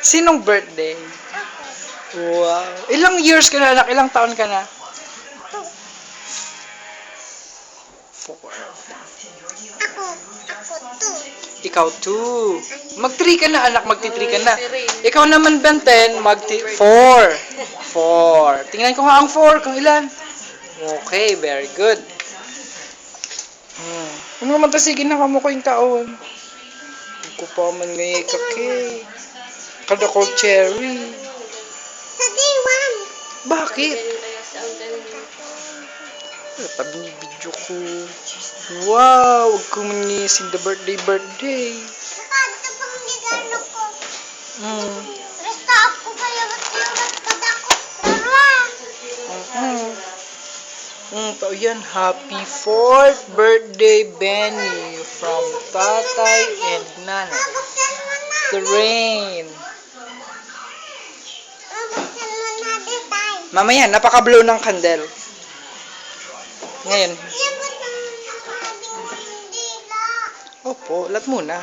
Sinong birthday? Wow. Ilang years ka na, anak? Ilang taon ka na? 4. Ikaw 2. Mag-3 ka na, anak. Magti-3 ka na. Ikaw naman, Benten, mag-4. 4. Tingnan ko nga ang 4, kung ilan. Okay, very good. Ano naman tasigin na kamo ko yung taon? Hindi ko pa man ngayon kake. Kadakol cherry. Bakit? Tabi ni video ko. Wow, wag ko manisin the birthday. Tao yan, happy 4th birthday, Benny, from Tatay and Nanay. The rain. Mamaya, napaka-blow ng candle. Ngayon. Opo, lat muna.